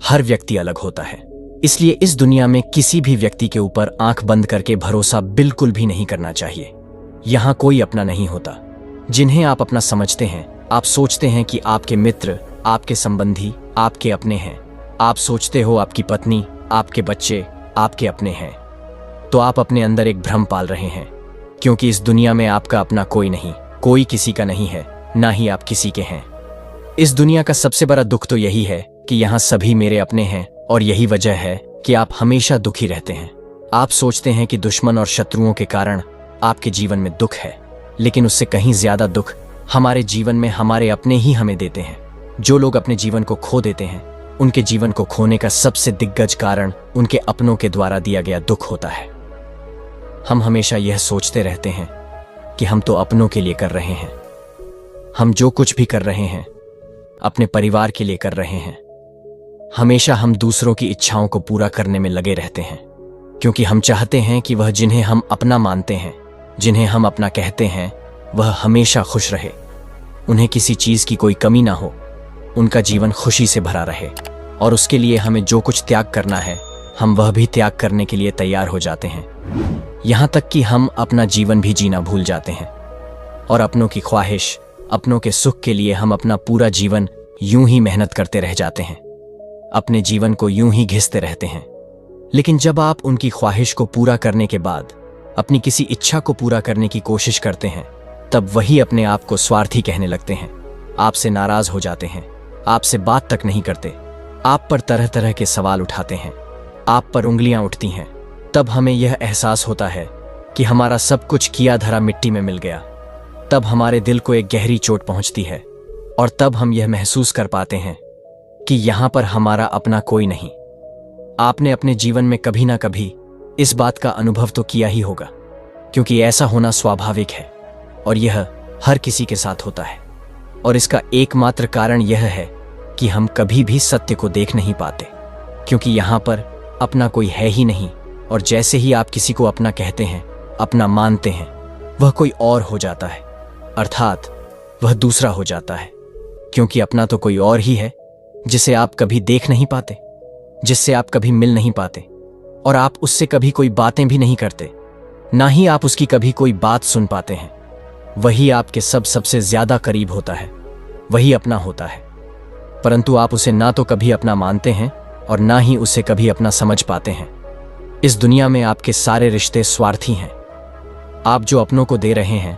हर व्यक्ति अलग होता है, इसलिए इस दुनिया में किसी भी व्यक्ति के ऊपर आंख बंद करके भरोसा बिल्कुल भी नहीं करना चाहिए। यहाँ कोई अपना नहीं होता। जिन्हें आप अपना समझते हैं, आप सोचते हैं कि आपके मित्र, आपके संबंधी आपके अपने हैं। आप सोचते हो आपकी पत्नी, आपके बच्चे आपके अपने हैं, तो आप अपने अंदर एक भ्रम पाल रहे हैं, क्योंकि इस दुनिया में आपका अपना कोई नहीं, कोई किसी का नहीं है, ना ही आप किसी के हैं। इस दुनिया का सबसे बड़ा दुख तो यही है कि यहाँ सभी मेरे अपने हैं, और यही वजह है कि आप हमेशा दुखी रहते हैं। आप सोचते हैं कि दुश्मन और शत्रुओं के कारण आपके जीवन में दुख है, लेकिन उससे कहीं ज्यादा दुख हमारे जीवन में हमारे अपने ही हमें देते हैं। जो लोग अपने जीवन को खो देते हैं, उनके जीवन को खोने का सबसे दिग्गज कारण उनके अपनों के द्वारा दिया गया दुख होता है। हम हमेशा यह सोचते रहते हैं कि हम तो अपनों के लिए कर रहे हैं। हम जो कुछ भी कर रहे हैं अपने परिवार के लिए कर रहे हैं। हमेशा हम दूसरों की इच्छाओं को पूरा करने में लगे रहते हैं, क्योंकि हम चाहते हैं कि वह जिन्हें हम अपना मानते हैं, जिन्हें हम अपना कहते हैं, वह हमेशा खुश रहे, उन्हें किसी चीज की कोई कमी ना हो, उनका जीवन खुशी से भरा रहे। और उसके लिए हमें जो कुछ त्याग करना है, हम वह भी त्याग करने के लिए तैयार हो जाते हैं। यहाँ तक कि हम अपना जीवन भी जीना भूल जाते हैं, और अपनों की ख्वाहिश, अपनों के सुख के लिए हम अपना पूरा जीवन यूं ही मेहनत करते रह जाते हैं, अपने जीवन को यूं ही घिसते रहते हैं। लेकिन जब आप उनकी ख्वाहिश को पूरा करने के बाद अपनी किसी इच्छा को पूरा करने की कोशिश करते हैं, तब वही अपने आप को स्वार्थी कहने लगते हैं, आपसे नाराज हो जाते हैं, आपसे बात तक नहीं करते, आप पर तरह तरह के सवाल उठाते हैं, आप पर उंगलियां उठती हैं। तब हमें यह एहसास होता है कि हमारा सब कुछ किया धरा मिट्टी में मिल गया। तब हमारे दिल को एक गहरी चोट पहुंचती है, और तब हम यह महसूस कर पाते हैं कि यहां पर हमारा अपना कोई नहीं। आपने अपने जीवन में कभी ना कभी इस बात का अनुभव तो किया ही होगा, क्योंकि ऐसा होना स्वाभाविक है, और यह हर किसी के साथ होता है। और इसका एकमात्र कारण यह है कि हम कभी भी सत्य को देख नहीं पाते, क्योंकि यहां पर अपना कोई है ही नहीं। और जैसे ही आप किसी को अपना कहते हैं, अपना मानते हैं, वह कोई और हो जाता है, अर्थात वह दूसरा हो जाता है, क्योंकि अपना तो कोई और ही है जिसे आप कभी देख नहीं पाते, जिससे आप कभी मिल नहीं पाते, और आप उससे कभी कोई बातें भी नहीं करते, ना ही आप उसकी कभी कोई बात सुन पाते हैं। वही आपके सबसे ज्यादा करीब होता है, वही अपना होता है, परंतु आप उसे ना तो कभी अपना मानते हैं और ना ही उसे कभी अपना समझ पाते हैं। इस दुनिया में आपके सारे रिश्ते स्वार्थी हैं। आप जो अपनों को दे रहे हैं,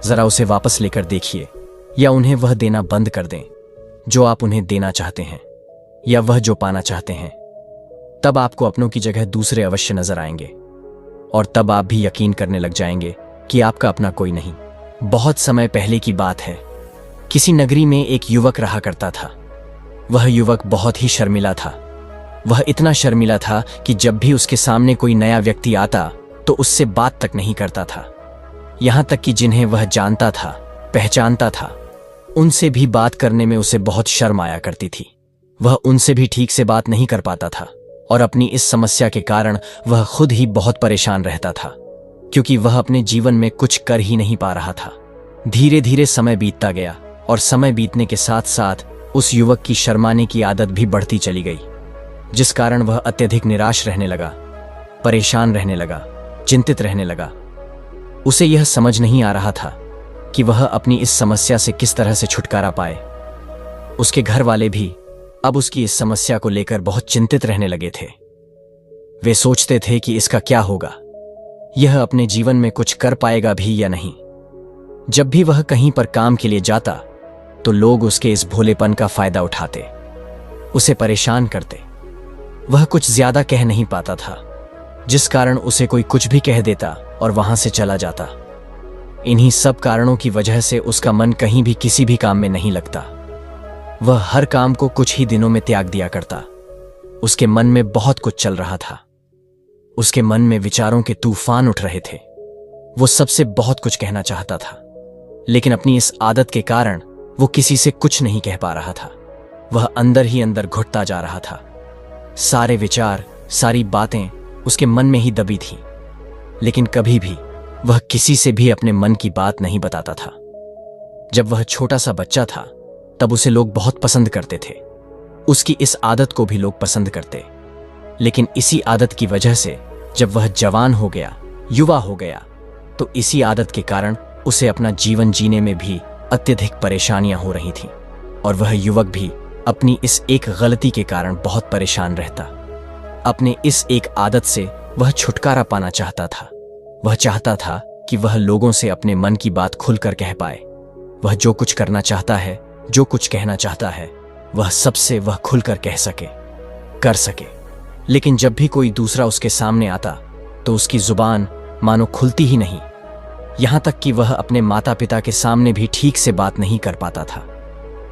जरा उसे वापस लेकर देखिए, या उन्हें वह देना बंद कर दें जो आप उन्हें देना चाहते हैं, या वह जो पाना चाहते हैं। तब आपको अपनों की जगह दूसरे अवश्य नजर आएंगे, और तब आप भी यकीन करने लग जाएंगे कि आपका अपना कोई नहीं। बहुत समय पहले की बात है, किसी नगरी में एक युवक रहा करता था। वह युवक बहुत ही शर्मिला था। वह इतना शर्मिला था कि जब भी उसके सामने कोई नया व्यक्ति आता तो उससे बात तक नहीं करता था। यहाँ तक कि जिन्हें वह जानता था, पहचानता था, उनसे भी बात करने में उसे बहुत शर्म आया करती थी। वह उनसे भी ठीक से बात नहीं कर पाता था, और अपनी इस समस्या के कारण वह खुद ही बहुत परेशान रहता था, क्योंकि वह अपने जीवन में कुछ कर ही नहीं पा रहा था। धीरे धीरे समय बीतता गया, और समय बीतने के साथ साथ उस युवक की शर्माने की आदत भी बढ़ती चली गई, जिस कारण वह अत्यधिक निराश रहने लगा, परेशान रहने लगा, चिंतित रहने लगा। उसे यह समझ नहीं आ रहा था कि वह अपनी इस समस्या से किस तरह से छुटकारा पाए। उसके घर वाले भी अब उसकी इस समस्या को लेकर बहुत चिंतित रहने लगे थे। वे सोचते थे कि इसका क्या होगा, यह अपने जीवन में कुछ कर पाएगा भी या नहीं। जब भी वह कहीं पर काम के लिए जाता तो लोग उसके इस भोलेपन का फायदा उठाते, उसे परेशान करते। वह कुछ ज्यादा कह नहीं पाता था, जिस कारण उसे कोई कुछ भी कह देता और वहां से चला जाता। इन्हीं सब कारणों की वजह से उसका मन कहीं भी किसी भी काम में नहीं लगता। वह हर काम को कुछ ही दिनों में त्याग दिया करता। उसके मन में बहुत कुछ चल रहा था। उसके मन में विचारों के तूफान उठ रहे थे। वो सबसे बहुत कुछ कहना चाहता था, लेकिन अपनी इस आदत के कारण वो किसी से कुछ नहीं कह पा रहा था। वह अंदर ही अंदर घुटता जा रहा था। सारे विचार, सारी बातें उसके मन में ही दबी थीं, लेकिन कभी भी वह किसी से भी अपने मन की बात नहीं बताता था। जब वह छोटा सा बच्चा था तब उसे लोग बहुत पसंद करते थे। उसकी इस आदत को भी लोग पसंद करते। लेकिन इसी आदत की वजह से जब वह जवान हो गया, युवा हो गया, तो इसी आदत के कारण उसे अपना जीवन जीने में भी अत्यधिक परेशानियां हो रही थीं और वह युवक भी अपनी इस एक गलती के कारण बहुत परेशान रहता। अपने इस एक आदत से वह छुटकारा पाना चाहता था। वह चाहता था कि वह लोगों से अपने मन की बात खुलकर कह पाए। वह जो कुछ करना चाहता है, जो कुछ कहना चाहता है, वह सबसे वह खुलकर कह सके, कर सके। लेकिन जब भी कोई दूसरा उसके सामने आता तो उसकी जुबान मानो खुलती ही नहीं। यहां तक कि वह अपने माता पिता के सामने भी ठीक से बात नहीं कर पाता था।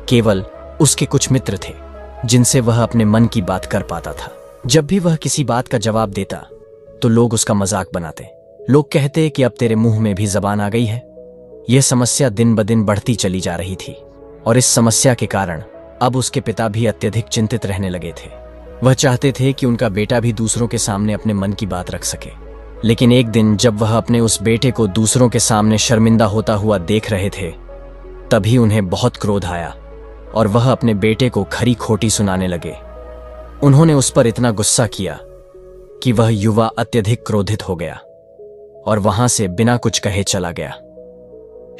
केवल उसके कुछ मित्र थे जिनसे वह अपने मन की बात कर पाता था। जब भी वह किसी बात का जवाब देता तो लोग उसका मजाक बनाते। लोग कहते कि अब तेरे मुंह में भी जबान आ गई है। यह समस्या दिन ब दिन बढ़ती चली जा रही थी और इस समस्या के कारण अब उसके पिता भी अत्यधिक चिंतित रहने लगे थे। वह चाहते थे कि उनका बेटा भी दूसरों के सामने अपने मन की बात रख सके। लेकिन एक दिन जब वह अपने उस बेटे को दूसरों के सामने शर्मिंदा होता हुआ देख रहे थे, तभी उन्हें बहुत क्रोध आया और वह अपने बेटे को खरी खोटी सुनाने लगे। उन्होंने उस पर इतना गुस्सा किया कि वह युवा अत्यधिक क्रोधित हो गया और वहां से बिना कुछ कहे चला गया।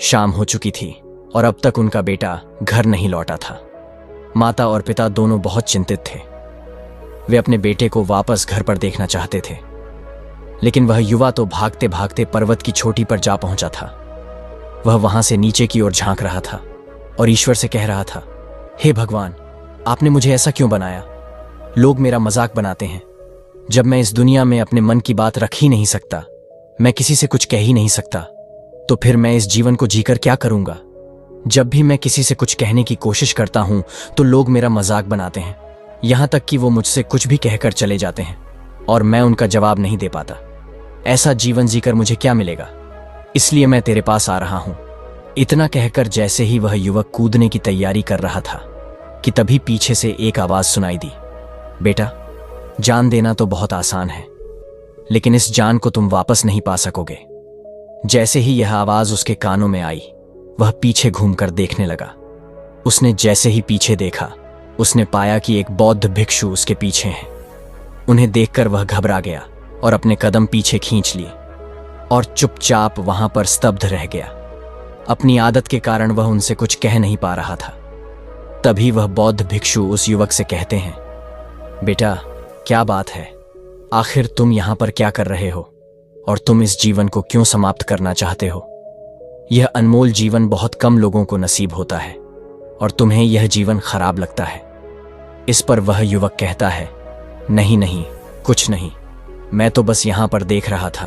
शाम हो चुकी थी और अब तक उनका बेटा घर नहीं लौटा था। माता और पिता दोनों बहुत चिंतित थे। वे अपने बेटे को वापस घर पर देखना चाहते थे, लेकिन वह युवा तो भागते भागते पर्वत की चोटी पर जा पहुंचा था। वह वहां से नीचे की ओर झांक रहा था और ईश्वर से कह रहा था, हे भगवान, आपने मुझे ऐसा क्यों बनाया? लोग मेरा मजाक बनाते हैं। जब मैं इस दुनिया में अपने मन की बात रख ही नहीं सकता, मैं किसी से कुछ कह ही नहीं सकता, तो फिर मैं इस जीवन को जीकर क्या करूंगा? जब भी मैं किसी से कुछ कहने की कोशिश करता हूं तो लोग मेरा मजाक बनाते हैं। यहां तक कि वो मुझसे कुछ भी कहकर चले जाते हैं और मैं उनका जवाब नहीं दे पाता। ऐसा जीवन जीकर मुझे क्या मिलेगा? इसलिए मैं तेरे पास आ रहा हूं। इतना कहकर जैसे ही वह युवक कूदने की तैयारी कर रहा था कि तभी पीछे से एक आवाज सुनाई दी, बेटा, जान देना तो बहुत आसान है, लेकिन इस जान को तुम वापस नहीं पा सकोगे। जैसे ही यह आवाज उसके कानों में आई, वह पीछे घूमकर देखने लगा। उसने जैसे ही पीछे देखा, उसने पाया कि एक बौद्ध भिक्षु उसके पीछे हैं। उन्हें देखकर वह घबरा गया और अपने कदम पीछे खींच लिए और चुपचाप वहां पर स्तब्ध रह गया। अपनी आदत के कारण वह उनसे कुछ कह नहीं पा रहा था। तभी वह बौद्ध भिक्षु उस युवक से कहते हैं, बेटा, क्या बात है? आखिर तुम यहां पर क्या कर रहे हो और तुम इस जीवन को क्यों समाप्त करना चाहते हो? यह अनमोल जीवन बहुत कम लोगों को नसीब होता है और तुम्हें यह जीवन खराब लगता है। इस पर वह युवक कहता है, नहीं नहीं, कुछ नहीं, मैं तो बस यहां पर देख रहा था।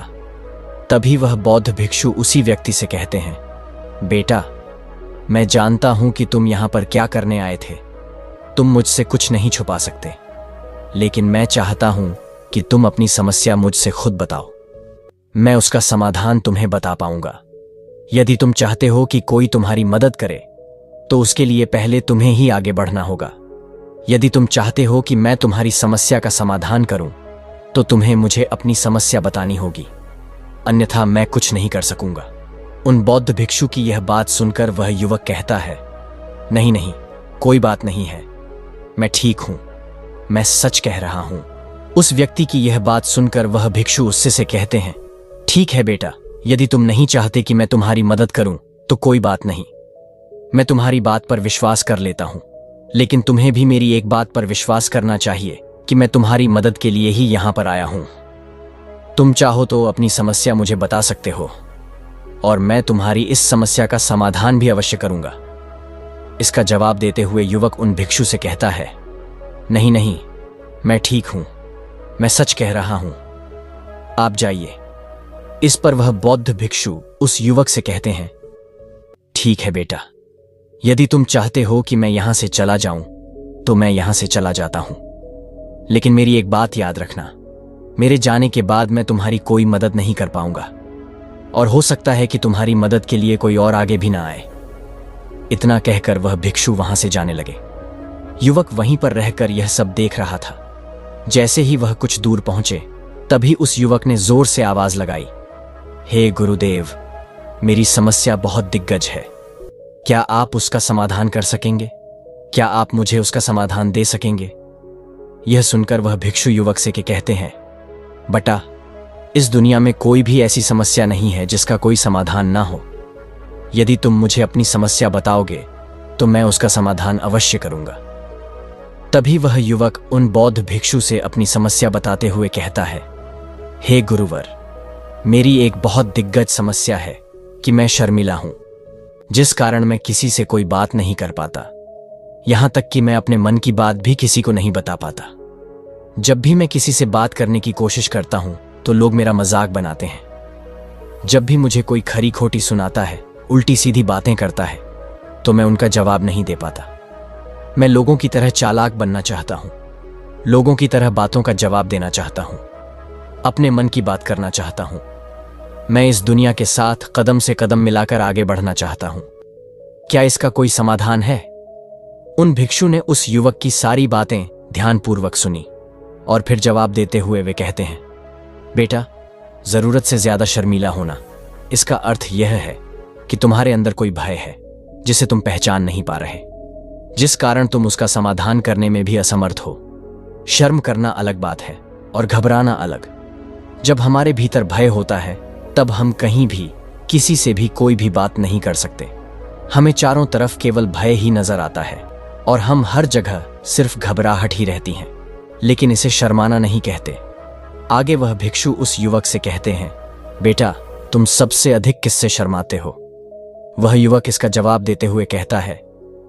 तभी वह बौद्ध भिक्षु उसी व्यक्ति से कहते हैं, बेटा, मैं जानता हूं कि तुम यहां पर क्या करने आए थे। तुम मुझसे कुछ नहीं छुपा सकते, लेकिन मैं चाहता हूं कि तुम अपनी समस्या मुझसे खुद बताओ। मैं उसका समाधान तुम्हें बता पाऊंगा। यदि तुम चाहते हो कि कोई तुम्हारी मदद करे, तो उसके लिए पहले तुम्हें ही आगे बढ़ना होगा। यदि तुम चाहते हो कि मैं तुम्हारी समस्या का समाधान करूं, तो तुम्हें मुझे अपनी समस्या बतानी होगी, अन्यथा मैं कुछ नहीं कर सकूंगा। उन बौद्ध भिक्षु की यह बात सुनकर वह युवक कहता है, नहीं नहीं, कोई बात नहीं है, मैं ठीक हूं, मैं सच कह रहा हूं। उस व्यक्ति की यह बात सुनकर वह भिक्षु उससे से कहते हैं, ठीक है बेटा, यदि तुम नहीं चाहते कि मैं तुम्हारी मदद करूं तो कोई बात नहीं, मैं तुम्हारी बात पर विश्वास कर लेता हूं। लेकिन तुम्हें भी मेरी एक बात पर विश्वास करना चाहिए कि मैं तुम्हारी मदद के लिए ही यहां पर आया हूं। तुम चाहो तो अपनी समस्या मुझे बता सकते हो और मैं तुम्हारी इस समस्या का समाधान भी अवश्य करूंगा। इसका जवाब देते हुए युवक उन भिक्षु से कहता है, नहीं नहीं, मैं ठीक हूं, मैं सच कह रहा हूं, आप जाइए। इस पर वह बौद्ध भिक्षु उस युवक से कहते हैं, ठीक है बेटा, यदि तुम चाहते हो कि मैं यहां से चला जाऊं तो मैं यहां से चला जाता हूं, लेकिन मेरी एक बात याद रखना, मेरे जाने के बाद मैं तुम्हारी कोई मदद नहीं कर पाऊंगा और हो सकता है कि तुम्हारी मदद के लिए कोई और आगे भी ना आए। इतना कहकर वह भिक्षु वहां से जाने लगे। युवक वहीं पर रहकर यह सब देख रहा था। जैसे ही वह कुछ दूर पहुंचे, तभी उस युवक ने जोर से आवाज लगाई, हे गुरुदेव, मेरी समस्या बहुत दिग्गज है, क्या आप उसका समाधान कर सकेंगे? क्या आप मुझे उसका समाधान दे सकेंगे? यह सुनकर वह भिक्षु युवक से कहते हैं, बेटा, इस दुनिया में कोई भी ऐसी समस्या नहीं है जिसका कोई समाधान ना हो। यदि तुम मुझे अपनी समस्या बताओगे तो मैं उसका समाधान अवश्य करूंगा। तभी वह युवक उन बौद्ध भिक्षु से अपनी समस्या बताते हुए कहता है, हे गुरुवर, मेरी एक बहुत दिग्गज समस्या है कि मैं शर्मिला हूं, जिस कारण मैं किसी से कोई बात नहीं कर पाता। यहां तक कि मैं अपने मन की बात भी किसी को नहीं बता पाता। जब भी मैं किसी से बात करने की कोशिश करता हूं तो लोग मेरा मजाक बनाते हैं। जब भी मुझे कोई खरी खोटी सुनाता है, उल्टी सीधी बातें करता है, तो मैं उनका जवाब नहीं दे पाता। मैं लोगों की तरह चालाक बनना चाहता हूं, लोगों की तरह बातों का जवाब देना चाहता हूं, अपने मन की बात करना चाहता हूं। मैं इस दुनिया के साथ कदम से कदम मिलाकर आगे बढ़ना चाहता हूं। क्या इसका कोई समाधान है? उन भिक्षु ने उस युवक की सारी बातें ध्यानपूर्वक सुनी और फिर जवाब देते हुए वे कहते हैं, बेटा, जरूरत से ज्यादा शर्मीला होना, इसका अर्थ यह है कि तुम्हारे अंदर कोई भय है जिसे तुम पहचान नहीं पा रहे, जिस कारण तुम उसका समाधान करने में भी असमर्थ हो। शर्म करना अलग बात है और घबराना अलग। जब हमारे भीतर भय होता है तब हम कहीं भी किसी से भी कोई भी बात नहीं कर सकते। हमें चारों तरफ केवल भय ही नजर आता है और हम हर जगह सिर्फ घबराहट ही रहती हैं, लेकिन इसे शर्माना नहीं कहते। आगे वह भिक्षु उस युवक से कहते हैं, बेटा, तुम सबसे अधिक किससे शर्माते हो? वह युवक इसका जवाब देते हुए कहता है,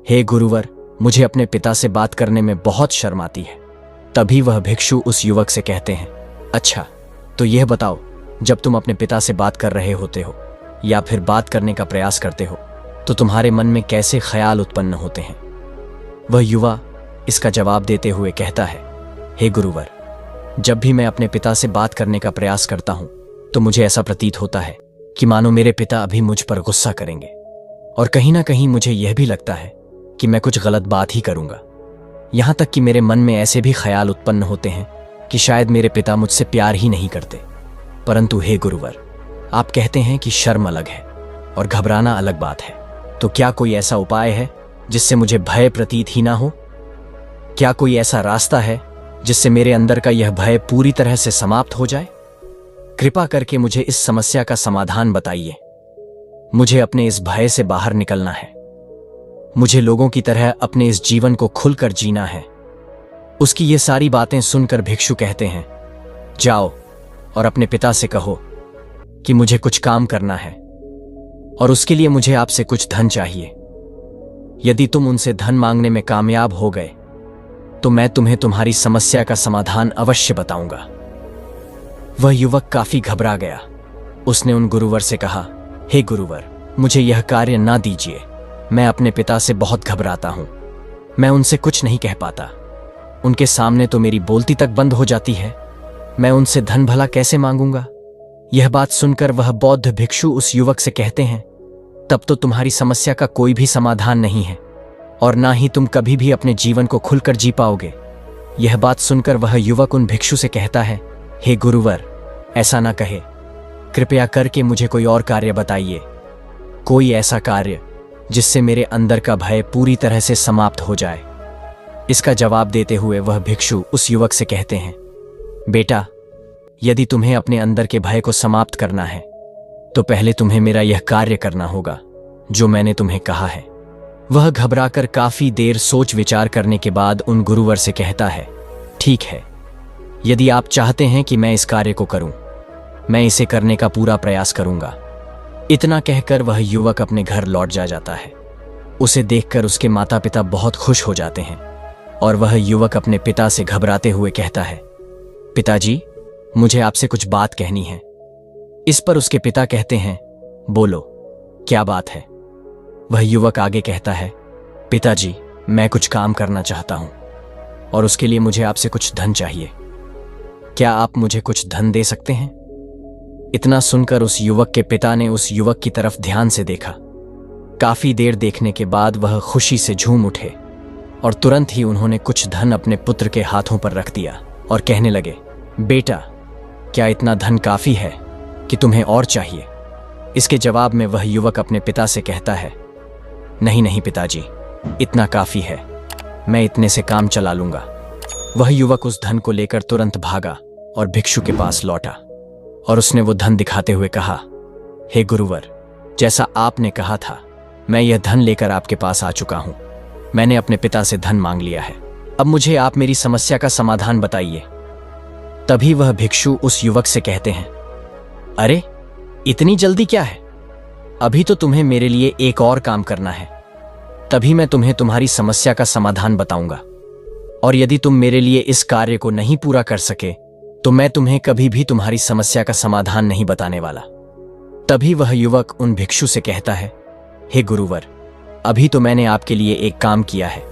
हे गुरुवर, मुझे अपने पिता से बात करने में बहुत शर्म आती है। तभी वह भिक्षु उस युवक से कहते हैं, अच्छा, तो यह बताओ, जब तुम अपने पिता से बात कर रहे होते हो या फिर बात करने का प्रयास करते हो तो तुम्हारे मन में कैसे ख्याल उत्पन्न होते हैं? वह युवा इसका जवाब देते हुए कहता है, हे गुरुवर, जब भी मैं अपने पिता से बात करने का प्रयास करता हूं तो मुझे ऐसा प्रतीत होता है कि मानो मेरे पिता अभी मुझ पर गुस्सा करेंगे, और कहीं ना कहीं मुझे यह भी लगता है कि मैं कुछ गलत बात ही करूंगा। यहां तक कि मेरे मन में ऐसे भी ख्याल उत्पन्न होते हैं कि शायद मेरे पिता मुझसे प्यार ही नहीं करते। परंतु हे गुरुवर, आप कहते हैं कि शर्म अलग है और घबराना अलग बात है, तो क्या कोई ऐसा उपाय है जिससे मुझे भय प्रतीत ही ना हो? क्या कोई ऐसा रास्ता है जिससे मेरे अंदर का यह भय पूरी तरह से समाप्त हो जाए? कृपा करके मुझे इस समस्या का समाधान बताइए। मुझे अपने इस भय से बाहर निकलना है। मुझे लोगों की तरह अपने इस जीवन को खुलकर जीना है। उसकी ये सारी बातें सुनकर भिक्षु कहते हैं, जाओ और अपने पिता से कहो कि मुझे कुछ काम करना है और उसके लिए मुझे आपसे कुछ धन चाहिए। यदि तुम उनसे धन मांगने में कामयाब हो गए तो मैं तुम्हें तुम्हारी समस्या का समाधान अवश्य बताऊंगा। वह युवक काफी घबरा गया। उसने उन गुरुवर से कहा, हे गुरुवर, मुझे यह कार्य ना दीजिए। मैं अपने पिता से बहुत घबराता हूं। मैं उनसे कुछ नहीं कह पाता। उनके सामने तो मेरी बोलती तक बंद हो जाती है। मैं उनसे धन भला कैसे मांगूंगा? यह बात सुनकर वह बौद्ध भिक्षु उस युवक से कहते हैं, तब तो तुम्हारी समस्या का कोई भी समाधान नहीं है और ना ही तुम कभी भी अपने जीवन को खुलकर जी पाओगे। यह बात सुनकर वह युवक उन भिक्षु से कहता है, हे गुरुवर, ऐसा ना कहे। कृपया करके मुझे कोई और कार्य बताइए, कोई ऐसा कार्य जिससे मेरे अंदर का भय पूरी तरह से समाप्त हो जाए। इसका जवाब देते हुए वह भिक्षु उस युवक से कहते हैं, बेटा, यदि तुम्हें अपने अंदर के भय को समाप्त करना है तो पहले तुम्हें मेरा यह कार्य करना होगा जो मैंने तुम्हें कहा है। वह घबराकर काफी देर सोच विचार करने के बाद उन गुरुवर से कहता है, ठीक है, यदि आप चाहते हैं कि मैं इस कार्य को करूं, मैं इसे करने का पूरा प्रयास करूंगा। इतना कहकर वह युवक अपने घर लौट जाता है। उसे देखकर उसके माता पिता बहुत खुश हो जाते हैं और वह युवक अपने पिता से घबराते हुए कहता है, पिताजी, मुझे आपसे कुछ बात कहनी है। इस पर उसके पिता कहते हैं, बोलो, क्या बात है? वह युवक आगे कहता है, पिताजी, मैं कुछ काम करना चाहता हूं और उसके लिए मुझे आपसे कुछ धन चाहिए। क्या आप मुझे कुछ धन दे सकते हैं? इतना सुनकर उस युवक के पिता ने उस युवक की तरफ ध्यान से देखा। काफी देर देखने के बाद वह खुशी से झूम उठे और तुरंत ही उन्होंने कुछ धन अपने पुत्र के हाथों पर रख दिया और कहने लगे, बेटा, क्या इतना धन काफी है कि तुम्हें और चाहिए? इसके जवाब में वह युवक अपने पिता से कहता है, नहीं नहीं पिताजी, इतना काफी है। मैं इतने से काम चला लूंगा। वह युवक उस धन को लेकर तुरंत भागा और भिक्षु के पास लौटा और उसने वो धन दिखाते हुए कहा, हे गुरुवर, जैसा आपने कहा था, मैं यह धन लेकर आपके पास आ चुका हूं। मैंने अपने पिता से धन मांग लिया है। अब मुझे आप मेरी समस्या का समाधान बताइए। तभी वह भिक्षु उस युवक से कहते हैं, अरे इतनी जल्दी क्या है? अभी तो तुम्हें मेरे लिए एक और काम करना है, तभी मैं तुम्हें तुम्हारी समस्या का समाधान बताऊंगा। और यदि तुम मेरे लिए इस कार्य को नहीं पूरा कर सके तो मैं तुम्हें कभी भी तुम्हारी समस्या का समाधान नहीं बताने वाला। तभी वह युवक उन भिक्षु से कहता है, हे गुरुवर, अभी तो मैंने आपके लिए एक काम किया है,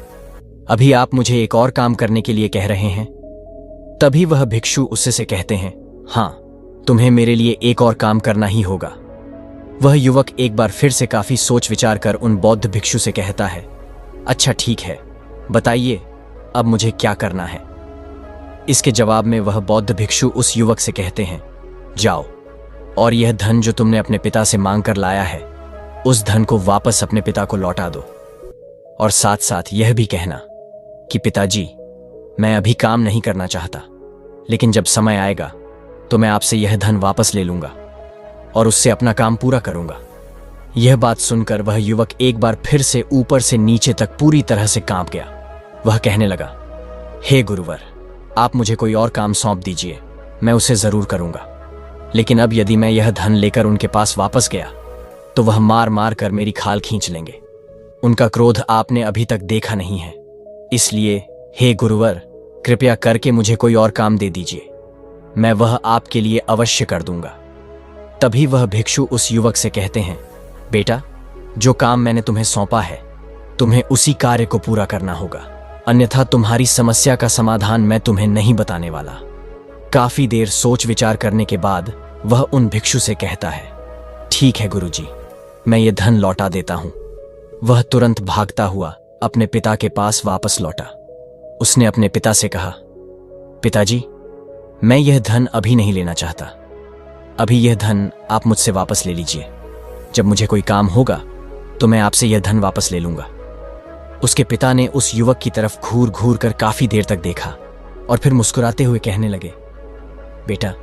अभी आप मुझे एक और काम करने के लिए कह रहे हैं? तभी वह भिक्षु उससे से कहते हैं, हाँ, तुम्हें मेरे लिए एक और काम करना ही होगा। वह युवक एक बार फिर से काफी सोच विचार कर उन बौद्ध भिक्षु से कहता है, अच्छा ठीक है, बताइए अब मुझे क्या करना है? इसके जवाब में वह बौद्ध भिक्षु उस युवक से कहते हैं, जाओ और यह धन जो तुमने अपने पिता से मांग कर लाया है, उस धन को वापस अपने पिता को लौटा दो। और साथ साथ यह भी कहना कि पिताजी, मैं अभी काम नहीं करना चाहता, लेकिन जब समय आएगा तो मैं आपसे यह धन वापस ले लूंगा और उससे अपना काम पूरा करूंगा। यह बात सुनकर वह युवक एक बार फिर से ऊपर से नीचे तक पूरी तरह से कांप गया। वह कहने लगा, हे गुरुवर, आप मुझे कोई और काम सौंप दीजिए, मैं उसे जरूर करूंगा। लेकिन अब यदि मैं यह धन लेकर उनके पास वापस गया तो वह मार मार कर मेरी खाल खींच लेंगे। उनका क्रोध आपने अभी तक देखा नहीं है, इसलिए हे गुरुवर, कृपया करके मुझे कोई और काम दे दीजिए, मैं वह आपके लिए अवश्य कर दूंगा। तभी वह भिक्षु उस युवक से कहते हैं, बेटा, जो काम मैंने तुम्हें सौंपा है, तुम्हें उसी कार्य को पूरा करना होगा, अन्यथा तुम्हारी समस्या का समाधान मैं तुम्हें नहीं बताने वाला। काफी देर सोच विचार करने के बाद वह उन भिक्षु से कहता है, ठीक है गुरुजी, मैं ये धन लौटा देता हूं। वह तुरंत भागता हुआ अपने पिता के पास वापस लौटा। उसने अपने पिता से कहा, पिताजी, मैं यह धन अभी नहीं लेना चाहता, अभी यह धन आप मुझसे वापस ले लीजिए। जब मुझे कोई काम होगा तो मैं आपसे यह धन वापस ले लूंगा। उसके पिता ने उस युवक की तरफ घूर घूर कर काफी देर तक देखा और फिर मुस्कुराते हुए कहने लगे, बेटा,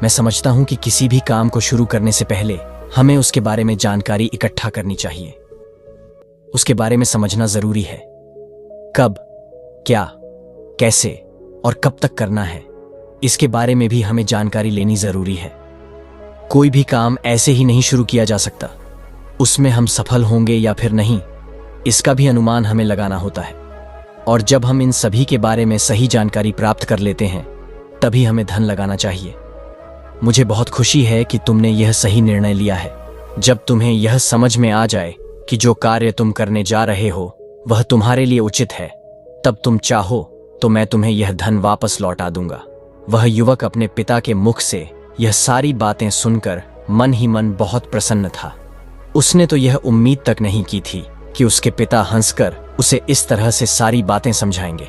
मैं समझता हूं कि किसी भी काम को शुरू करने से पहले हमें उसके बारे में जानकारी इकट्ठा करनी चाहिए। उसके बारे में समझना जरूरी है। कब, क्या, कैसे और कब तक करना है, इसके बारे में भी हमें जानकारी लेनी जरूरी है। कोई भी काम ऐसे ही नहीं शुरू किया जा सकता। उसमें हम सफल होंगे या फिर नहीं, इसका भी अनुमान हमें लगाना होता है। और जब हम इन सभी के बारे में सही जानकारी प्राप्त कर लेते हैं, तभी हमें धन लगाना चाहिए। मुझे बहुत खुशी है कि तुमने यह सही निर्णय लिया है। जब तुम्हें यह समझ में आ जाए कि जो कार्य तुम करने जा रहे हो वह तुम्हारे लिए उचित है, तब तुम चाहो तो मैं तुम्हें यह धन वापस लौटा दूंगा। वह युवक अपने पिता के मुख से यह सारी बातें सुनकर मन ही मन बहुत प्रसन्न था। उसने तो यह उम्मीद तक नहीं की थी कि उसके पिता हंसकर उसे इस तरह से सारी बातें समझाएंगे।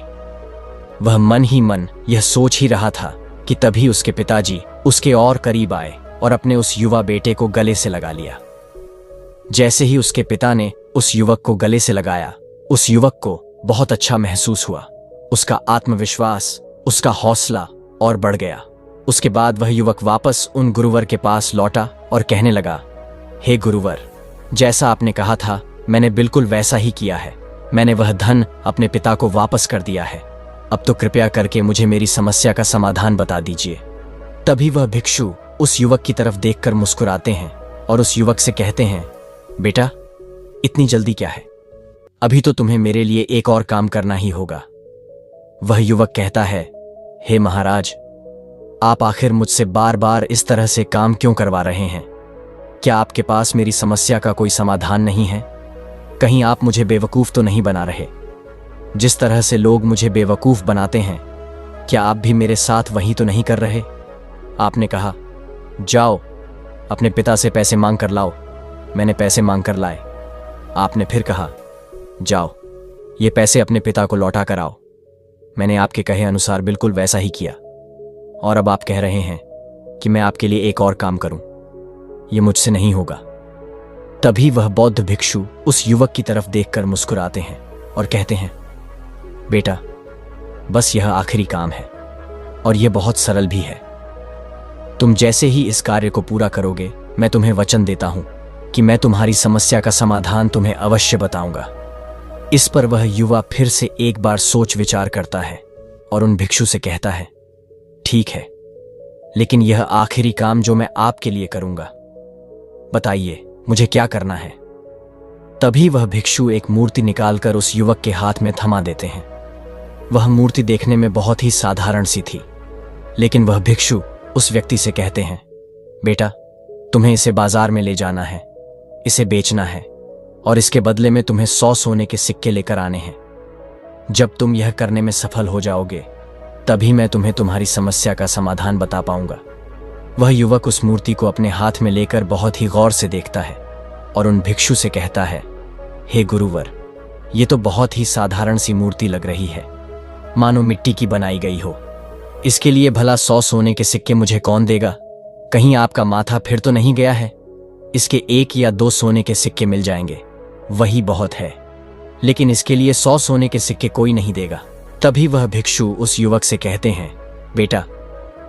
वह मन ही मन यह सोच ही रहा था कि तभी उसके पिताजी उसके और करीब आए और अपने उस युवा बेटे को गले से लगा लिया। जैसे ही उसके पिता ने उस युवक को गले से लगाया, उस युवक को बहुत अच्छा महसूस हुआ। उसका आत्मविश्वास, उसका हौसला और बढ़ गया। उसके बाद वह युवक वापस उन गुरुवर के पास लौटा और कहने लगा, हे गुरुवर, जैसा आपने कहा था मैंने बिल्कुल वैसा ही किया है। मैंने वह धन अपने पिता को वापस कर दिया है। अब तो कृपया करके मुझे मेरी समस्या का समाधान बता दीजिए। तभी वह भिक्षु उस युवक की तरफ देखकर मुस्कुराते हैं और उस युवक से कहते हैं, बेटा, इतनी जल्दी क्या है? अभी तो तुम्हें मेरे लिए एक और काम करना ही होगा। वह युवक कहता है, हे महाराज, आप आखिर मुझसे बार बार इस तरह से काम क्यों करवा रहे हैं? क्या आपके पास मेरी समस्या का कोई समाधान नहीं है? कहीं आप मुझे बेवकूफ तो नहीं बना रहे? जिस तरह से लोग मुझे बेवकूफ बनाते हैं, क्या आप भी मेरे साथ वही तो नहीं कर रहे? आपने कहा, जाओ अपने पिता से पैसे मांग कर लाओ। मैंने पैसे मांग कर लाए। आपने फिर कहा, जाओ ये पैसे अपने पिता को लौटा कर आओ। मैंने आपके कहे अनुसार बिल्कुल वैसा ही किया। और अब आप कह रहे हैं कि मैं आपके लिए एक और काम करूं। ये मुझसे नहीं होगा। तभी वह बौद्ध भिक्षु उस युवक की तरफ देखकर मुस्कुराते हैं और कहते हैं, बेटा, बस यह आखिरी काम है और यह बहुत सरल भी है। तुम जैसे ही इस कार्य को पूरा करोगे, मैं तुम्हें वचन देता हूं कि मैं तुम्हारी समस्या का समाधान तुम्हें अवश्य बताऊंगा। इस पर वह युवा फिर से एक बार सोच विचार करता है और उन भिक्षु से कहता है, ठीक है, लेकिन यह आखिरी काम जो मैं आपके लिए करूंगा, बताइए मुझे क्या करना है। तभी वह भिक्षु एक मूर्ति निकालकर उस युवक के हाथ में थमा देते हैं। वह मूर्ति देखने में बहुत ही साधारण सी थी, लेकिन वह भिक्षु उस व्यक्ति से कहते हैं, बेटा, तुम्हें इसे बाजार में ले जाना है, इसे बेचना है और इसके बदले में तुम्हें 100 सोने के सिक्के लेकर आने हैं। जब तुम यह करने में सफल हो जाओगे, तभी मैं तुम्हें तुम्हारी समस्या का समाधान बता पाऊंगा। वह युवक उस मूर्ति को अपने हाथ में लेकर बहुत ही गौर से देखता है और उन भिक्षु से कहता है, हे गुरुवर, ये तो बहुत ही साधारण सी मूर्ति लग रही है, मानो मिट्टी की बनाई गई हो। इसके लिए भला 100 सोने के सिक्के मुझे कौन देगा? कहीं आपका माथा फिर तो नहीं गया है? इसके 1 या 2 सोने के सिक्के मिल जाएंगे, वही बहुत है, लेकिन इसके लिए 100 सोने के सिक्के कोई नहीं देगा। तभी वह भिक्षु उस युवक से कहते हैं, बेटा,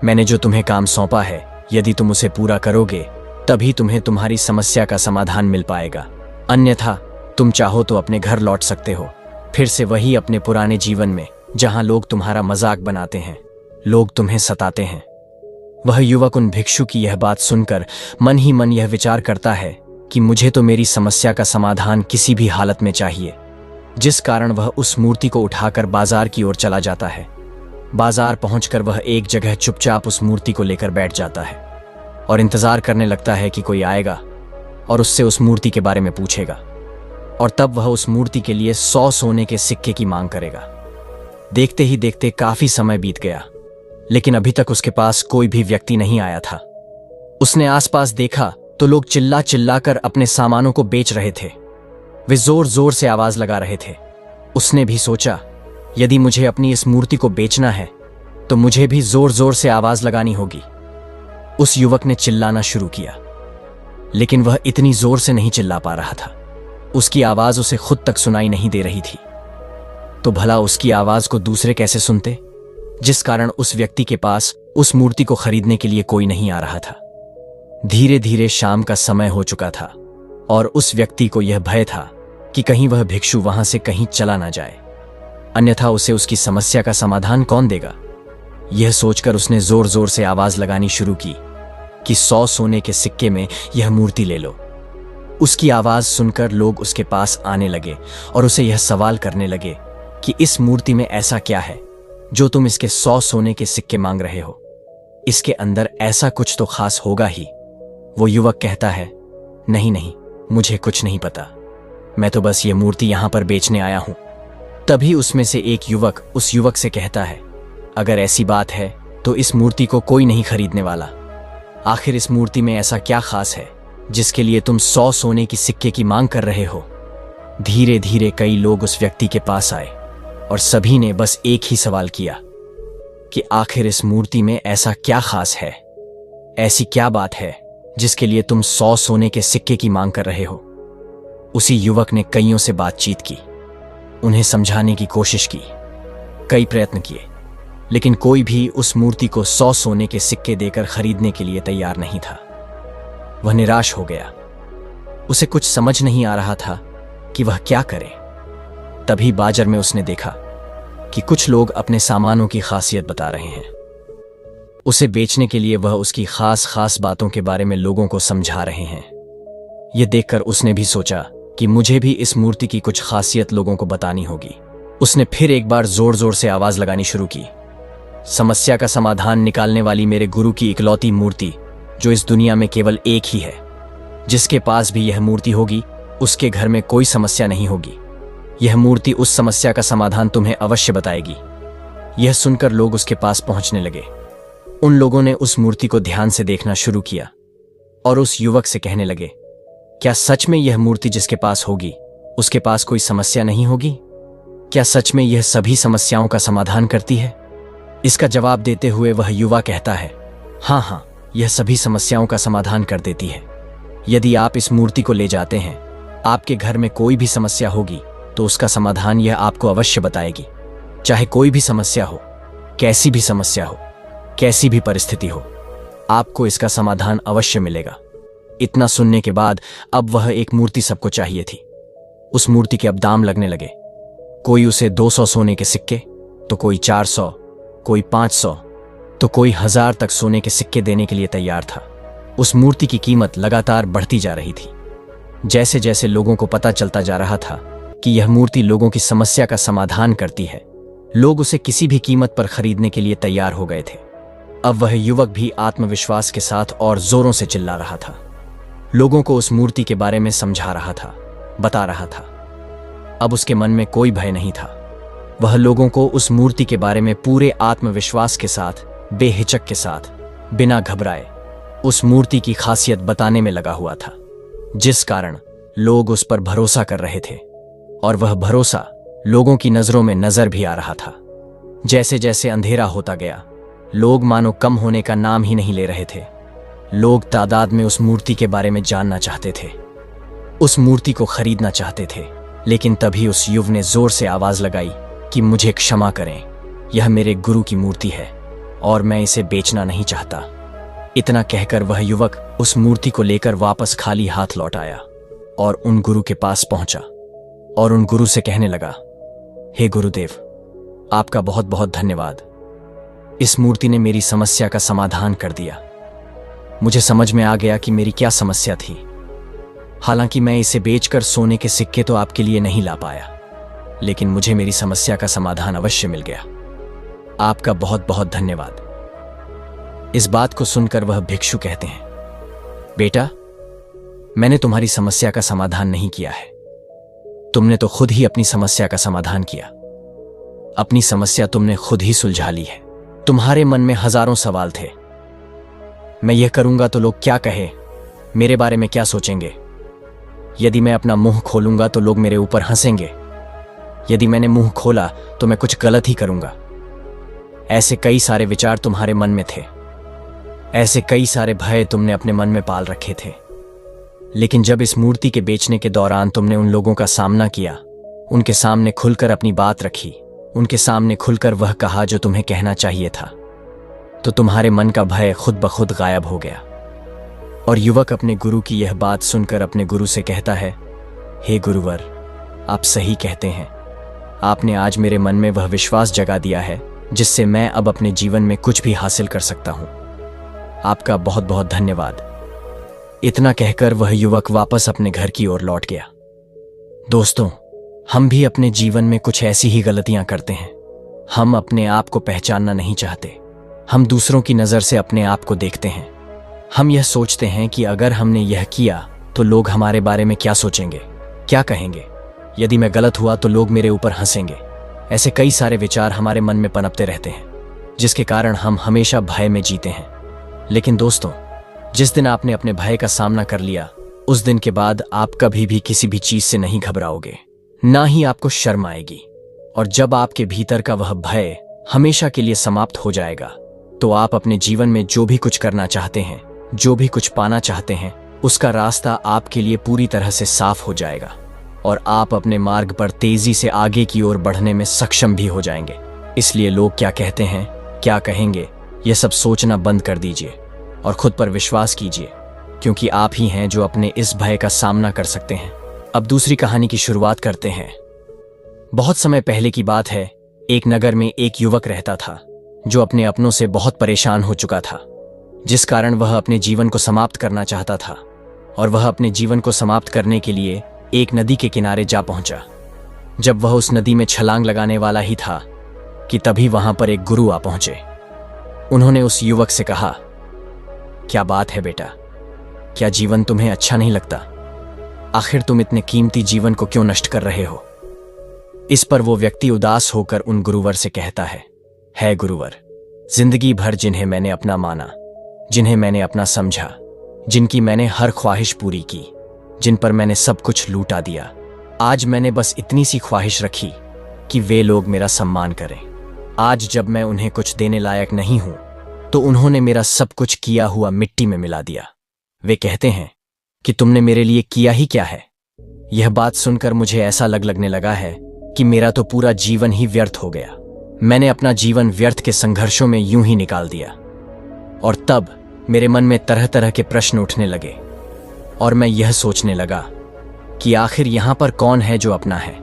मैंने जो तुम्हें काम सौंपा है, यदि तुम उसे पूरा करोगे तभी तुम्हें तुम्हारी समस्या का समाधान मिल पाएगा, अन्यथा तुम चाहो तो अपने घर लौट सकते हो, फिर से वही अपने पुराने जीवन में, जहां लोग तुम्हारा मजाक बनाते हैं, लोग तुम्हें सताते हैं। वह युवक उन भिक्षु की यह बात सुनकर मन ही मन यह विचार करता है कि मुझे तो मेरी समस्या का समाधान किसी भी हालत में चाहिए, जिस कारण वह उस मूर्ति को उठाकर बाजार की ओर चला जाता है। बाजार पहुंचकर वह एक जगह चुपचाप उस मूर्ति को लेकर बैठ जाता है और इंतजार करने लगता है कि कोई आएगा और उससे उस मूर्ति के बारे में पूछेगा, और तब वह उस मूर्ति के लिए 100 सोने के सिक्के की मांग करेगा। देखते ही देखते काफी समय बीत गया, लेकिन अभी तक उसके पास कोई भी व्यक्ति नहीं आया था। उसने आसपास देखा तो लोग चिल्ला चिल्लाकर अपने सामानों को बेच रहे थे। वे जोर जोर से आवाज लगा रहे थे। उसने भी सोचा, यदि मुझे अपनी इस मूर्ति को बेचना है तो मुझे भी जोर जोर से आवाज लगानी होगी। उस युवक ने चिल्लाना शुरू किया, लेकिन वह इतनी जोर से नहीं चिल्ला पा रहा था। उसकी आवाज उसे खुद तक सुनाई नहीं दे रही थी। तो भला उसकी आवाज को दूसरे कैसे सुनते, जिस कारण उस व्यक्ति के पास उस मूर्ति को खरीदने के लिए कोई नहीं आ रहा था। धीरे धीरे शाम का समय हो चुका था और उस व्यक्ति को यह भय था कि कहीं वह भिक्षु वहां से कहीं चला ना जाए, अन्यथा उसे उसकी समस्या का समाधान कौन देगा। यह सोचकर उसने जोर जोर से आवाज लगानी शुरू की कि 100 सोने के सिक्के में यह मूर्ति ले लो। उसकी आवाज सुनकर लोग उसके पास आने लगे और उसे यह सवाल करने लगे कि इस मूर्ति में ऐसा क्या है जो तुम इसके 100 सोने के सिक्के मांग रहे हो? इसके अंदर ऐसा कुछ तो खास होगा ही। वो युवक कहता है, नहीं नहीं, मुझे कुछ नहीं पता, मैं तो बस ये मूर्ति यहां पर बेचने आया हूं। तभी उसमें से एक युवक उस युवक से कहता है, अगर ऐसी बात है तो इस मूर्ति को कोई नहीं खरीदने वाला। आखिर इस मूर्ति में ऐसा क्या खास है जिसके लिए तुम 100 सोने की सिक्के की मांग कर रहे हो? धीरे धीरे कई लोग उस व्यक्ति के पास आए और सभी ने बस एक ही सवाल किया कि आखिर इस मूर्ति में ऐसा क्या खास है, ऐसी क्या बात है जिसके लिए तुम 100 सोने के सिक्के की मांग कर रहे हो। उसी युवक ने कईयों से बातचीत की, उन्हें समझाने की कोशिश की, कई प्रयत्न किए, लेकिन कोई भी उस मूर्ति को 100 सोने के सिक्के देकर खरीदने के लिए तैयार नहीं था। वह निराश हो गया। उसे कुछ समझ नहीं आ रहा था कि वह क्या करे। तभी बाजार में उसने देखा कि कुछ लोग अपने सामानों की खासियत बता रहे हैं। उसे बेचने के लिए वह उसकी खास खास बातों के बारे में लोगों को समझा रहे हैं। यह देखकर उसने भी सोचा कि मुझे भी इस मूर्ति की कुछ खासियत लोगों को बतानी होगी। उसने फिर एक बार जोर जोर से आवाज लगानी शुरू की, समस्या का समाधान निकालने वाली मेरे गुरु की इकलौती मूर्ति, जो इस दुनिया में केवल एक ही है, जिसके पास भी यह मूर्ति होगी उसके घर में कोई समस्या नहीं होगी। यह मूर्ति उस समस्या का समाधान तुम्हें अवश्य बताएगी। यह सुनकर लोग उसके पास पहुंचने लगे। उन लोगों ने उस मूर्ति को ध्यान से देखना शुरू किया और उस युवक से कहने लगे, क्या सच में यह मूर्ति जिसके पास होगी उसके पास कोई समस्या नहीं होगी? क्या सच में यह सभी समस्याओं का समाधान करती है? इसका जवाब देते हुए वह युवा कहता है, हाँ हाँ, यह सभी समस्याओं का समाधान कर देती है। यदि आप इस मूर्ति को ले जाते हैं, आपके घर में कोई भी समस्या होगी तो उसका समाधान यह आपको अवश्य बताएगी। चाहे कोई भी समस्या हो, कैसी भी समस्या हो, कैसी भी परिस्थिति हो, आपको इसका समाधान अवश्य मिलेगा। इतना सुनने के बाद अब वह एक मूर्ति सबको चाहिए थी। उस मूर्ति के अब दाम लगने लगे। कोई उसे 200 सोने के सिक्के, तो कोई 400, कोई 500, तो कोई 1000 तक सोने के सिक्के देने के लिए तैयार था। उस मूर्ति की कीमत लगातार बढ़ती जा रही थी। जैसे जैसे लोगों को पता चलता जा रहा था कि यह मूर्ति लोगों की समस्या का समाधान करती है, लोग उसे किसी भी कीमत पर खरीदने के लिए तैयार हो गए थे। अब वह युवक भी आत्मविश्वास के साथ और जोरों से चिल्ला रहा था। लोगों को उस मूर्ति के बारे में समझा रहा था, बता रहा था। अब उसके मन में कोई भय नहीं था। वह लोगों को उस मूर्ति के बारे में पूरे आत्मविश्वास के साथ, बेहिचक के साथ, बिना घबराए उस मूर्ति की खासियत बताने में लगा हुआ था, जिस कारण लोग उस पर भरोसा कर रहे थे। और वह भरोसा लोगों की नजरों में नजर भी आ रहा था। जैसे जैसे अंधेरा होता गया, लोग मानो कम होने का नाम ही नहीं ले रहे थे। लोग तादाद में उस मूर्ति के बारे में जानना चाहते थे, उस मूर्ति को खरीदना चाहते थे। लेकिन तभी उस युवक ने जोर से आवाज लगाई कि मुझे क्षमा करें, यह मेरे गुरु की मूर्ति है और मैं इसे बेचना नहीं चाहता। इतना कहकर वह युवक उस मूर्ति को लेकर वापस खाली हाथ लौट आया और उन गुरु के पास पहुंचा और उन गुरु से कहने लगा, हे गुरुदेव, आपका बहुत बहुत धन्यवाद। इस मूर्ति ने मेरी समस्या का समाधान कर दिया। मुझे समझ में आ गया कि मेरी क्या समस्या थी। हालांकि मैं इसे बेचकर सोने के सिक्के तो आपके लिए नहीं ला पाया, लेकिन मुझे मेरी समस्या का समाधान अवश्य मिल गया। आपका बहुत बहुत धन्यवाद। इस बात को सुनकर वह भिक्षु कहते हैं, बेटा, मैंने तुम्हारी समस्या का समाधान नहीं किया है, तुमने तो खुद ही अपनी समस्या का समाधान किया। अपनी समस्या तुमने खुद ही सुलझा ली है। तुम्हारे मन में हजारों सवाल थे। मैं यह करूंगा तो लोग क्या कहे, मेरे बारे में क्या सोचेंगे। यदि मैं अपना मुंह खोलूंगा तो लोग मेरे ऊपर हंसेंगे। यदि मैंने मुंह खोला तो मैं कुछ गलत ही करूंगा। ऐसे कई सारे विचार तुम्हारे मन में थे। ऐसे कई सारे भय तुमने अपने मन में पाल रखे थे। लेकिन जब इस मूर्ति के बेचने के दौरान तुमने उन लोगों का सामना किया, उनके सामने खुलकर अपनी बात रखी, उनके सामने खुलकर वह कहा जो तुम्हें कहना चाहिए था, तो तुम्हारे मन का भय खुद ब खुद गायब हो गया। और युवक अपने गुरु की यह बात सुनकर अपने गुरु से कहता है, हे गुरुवर, आप सही कहते हैं। आपने आज मेरे मन में वह विश्वास जगा दिया है जिससे मैं अब अपने जीवन में कुछ भी हासिल कर सकता हूं। आपका बहुत बहुत धन्यवाद। इतना कहकर वह युवक वापस अपने घर की ओर लौट गया। दोस्तों, हम भी अपने जीवन में कुछ ऐसी ही गलतियां करते हैं। हम अपने आप को पहचानना नहीं चाहते। हम दूसरों की नज़र से अपने आप को देखते हैं। हम यह सोचते हैं कि अगर हमने यह किया तो लोग हमारे बारे में क्या सोचेंगे, क्या कहेंगे। यदि मैं गलत हुआ तो लोग मेरे ऊपर हंसेंगे। ऐसे कई सारे विचार हमारे मन में पनपते रहते हैं, जिसके कारण हम हमेशा भय में जीते हैं। लेकिन दोस्तों, जिस दिन आपने अपने भय का सामना कर लिया, उस दिन के बाद आप कभी भी किसी भी चीज से नहीं घबराओगे, ना ही आपको शर्म आएगी। और जब आपके भीतर का वह भय हमेशा के लिए समाप्त हो जाएगा, तो आप अपने जीवन में जो भी कुछ करना चाहते हैं, जो भी कुछ पाना चाहते हैं, उसका रास्ता आपके लिए पूरी तरह से साफ हो जाएगा और आप अपने मार्ग पर तेजी से आगे की ओर बढ़ने में सक्षम भी हो जाएंगे। इसलिए लोग क्या कहते हैं, क्या कहेंगे, यह सब सोचना बंद कर दीजिए और खुद पर विश्वास कीजिए, क्योंकि आप ही हैं जो अपने इस भय का सामना कर सकते हैं। अब दूसरी कहानी की शुरुआत करते हैं। बहुत समय पहले की बात है। एक नगर में एक युवक रहता था जो अपने अपनों से बहुत परेशान हो चुका था, जिस कारण वह अपने जीवन को समाप्त करना चाहता था। और वह अपने जीवन को समाप्त करने के लिए एक नदी के किनारे जा पहुंचा। जब वह उस नदी में छलांग लगाने वाला ही था कि तभी वहां पर एक गुरु आ पहुंचे। उन्होंने उस युवक से कहा, क्या बात है बेटा, क्या जीवन तुम्हें अच्छा नहीं लगता? आखिर तुम इतने कीमती जीवन को क्यों नष्ट कर रहे हो? इस पर वो व्यक्ति उदास होकर उन गुरुवर से कहता है गुरुवर, जिंदगी भर जिन्हें मैंने अपना माना, जिन्हें मैंने अपना समझा, जिनकी मैंने हर ख्वाहिश पूरी की, जिन पर मैंने सब कुछ लूटा दिया, आज मैंने बस इतनी सी ख्वाहिश रखी कि वे लोग मेरा सम्मान करें। आज जब मैं उन्हें कुछ देने लायक नहीं हूं, तो उन्होंने मेरा सब कुछ किया हुआ मिट्टी में मिला दिया। वे कहते हैं कि तुमने मेरे लिए किया ही क्या है? यह बात सुनकर मुझे ऐसा लगने लगा है कि मेरा तो पूरा जीवन ही व्यर्थ हो गया। मैंने अपना जीवन व्यर्थ के संघर्षों में यूं ही निकाल दिया। और तब मेरे मन में तरह तरह के प्रश्न उठने लगे और मैं यह सोचने लगा कि आखिर यहां पर कौन है जो अपना है।